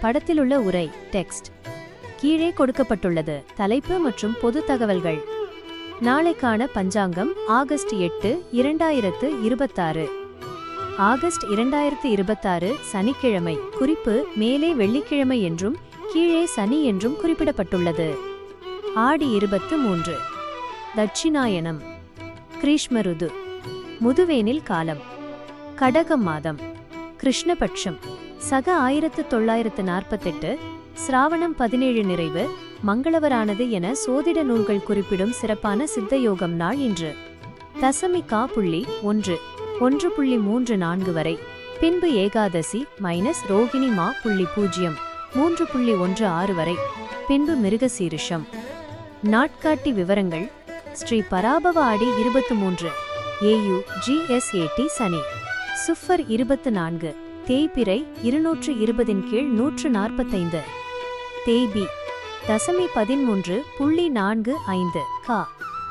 படத்திலுள்ள உரை டெக்ஸ்ட் கீழே கொடுக்கப்பட்டுள்ளது. தலைப்பு மற்றும் பொது தகவல்கள். நாளைக்கான பஞ்சாங்கம் ஆகஸ்ட் 8, 2026. ஆகஸ்ட் 2026 சனிக்கிழமை. குறிப்பு மேலே வெள்ளிக்கிழமை என்றும் கீழே சனி என்றும் குறிப்பிடப்பட்டுள்ளது. ஆடி 23. தட்சிணாயனம். கிரீஷ்ம ருது. முதுவேனில் காலம். கடகம் மாதம். கிருஷ்ணபட்சம். சக 1948 சிராவணம் 17 நிறைவு மங்களவரானது என சோதிட நூல்கள் குறிப்பிடும் சிறப்பான சித்தயோகம் நாள் இன்று. தசமி கா புள்ளி 1.34 வரை. பின்பு ஏகாதசி ரோகிணி மா புள்ளி 0.3.16 வரை. பின்பு மிருகசீரிஷம். நாட்காட்டி விவரங்கள். ஸ்ரீ பராபவ ஆடி 23 AU GSAT சனி. சுஃபர் 24. தேய்பிறை 220 கீழ் 145. தேய்பி. தசமி 13.45 கா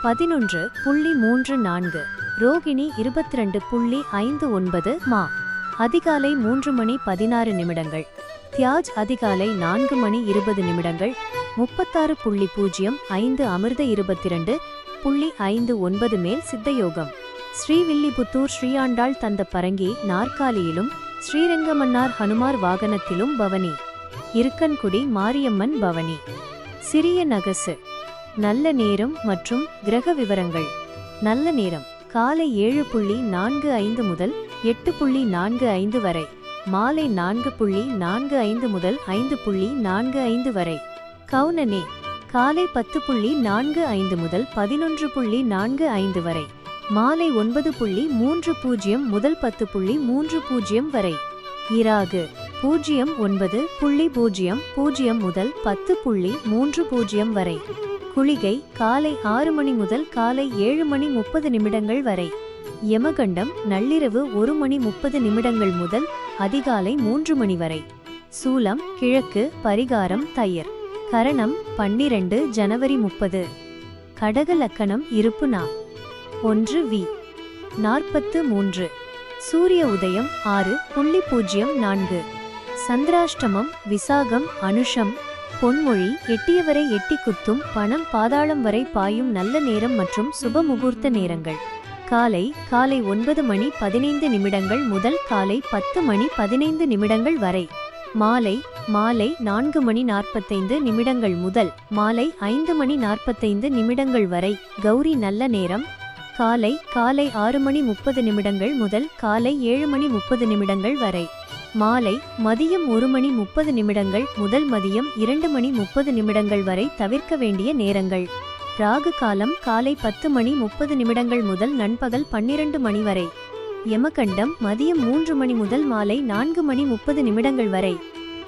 11.34. ரோகிணி 22.59 மா. அதிகாலை 3:16. தியாஜ் அதிகாலை 4:20. 36.05 அமிர்த 22.59 மேல் சித்தயோகம். ஸ்ரீவில்லிபுத்தூர் ஸ்ரீஆண்டாள் தந்த பரங்கி நாற்காலியிலும் ஸ்ரீரங்கமன்னார் ஹனுமார் வாகனத்திலும் பவனி. இருக்கன்குடி மாரியம்மன் பவனி. சிறிய நகசு. நல்ல நேரம் மற்றும் கிரக விவரங்கள். நல்ல நேரம் காலை 7:45 முதல் 8:45 வரை. மாலை 4:45 முதல் 5:45 வரை. கௌனனே காலை 10:45 முதல் 11:45 வரை. மாலை 9:30 முதல் 10:30 வரை. இராகு 09:00 முதல் 10:30 வரை. குளிகை காலை 6 மணி முதல் காலை 7:30 வரை. யமகண்டம் நள்ளிரவு 1:30 முதல் அதிகாலை 3 மணி வரை. சூலம் கிழக்கு. பரிகாரம் தயிர். கரணம் 12 ஜனவரி 30. கடக லக்கணம். இருப்பு நா 1 வி 43. சூரிய உதயம் 6:04. சந்திராஷ்டமம் விசாகம் அனுஷம். பொன்மொழி எட்டியவரை எட்டி குத்தும் பணம் பாதாளம் வரை பாயும் நல்ல நேரம் மற்றும் சுப முகூர்த்த நேரங்கள். காலை 9:15 முதல் காலை 10:15 வரை. மாலை 4:45 முதல் மாலை 5:45 வரை. கௌரி நல்ல நேரம். காலை 6:30 முதல் காலை 7:30 வரை. மாலை மதியம் 1:30 முதல் மதியம் 2:30 வரை. தவிர்க்க வேண்டிய நேரங்கள். ராகு காலம் காலை 10:30 முதல் நண்பகல் 12 மணி வரை. யமகண்டம் மதியம் 3 மணி முதல் மாலை 4:30 வரை.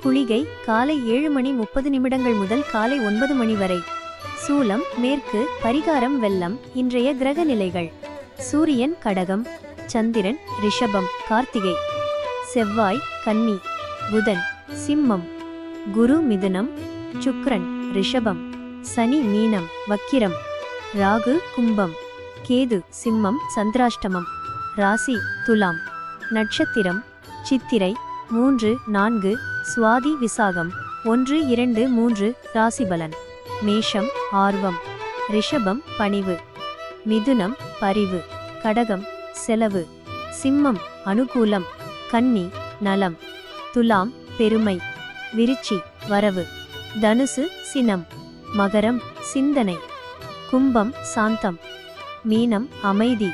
குளிகை காலை 7:30 முதல் காலை 9 மணி வரை. சூலம் மேற்கு. பரிகாரம் வெள்ளம். இன்றைய கிரக நிலைகள். சூரியன் கடகம். சந்திரன் ரிஷபம் கார்த்திகை. செவ்வாய் கன்னி. புதன் சிம்மம். குரு மிதுனம். சுக்கிரன் ரிஷபம். சனி மீனம் வக்கிரம். ராகு கும்பம். கேது சிம்மம் சந்திராஷ்டமம். ராசி துலாம். நட்சத்திரம் சித்திரை 3, 4. சுவாதி விசாகம் 1, 2, 3. ராசிபலன். மேஷம் ஆர்வம். ரிஷபம் பணிவு. மிதுனம் பரிவு. கடகம் செலவு. சிம்மம் அனுகூலம். கன்னி நலம். துலாம் பெருமை. விருச்சி வரவு. தனுசு சினம். மகரம் சிந்தனை. கும்பம் சாந்தம். மீனம் அமைதி.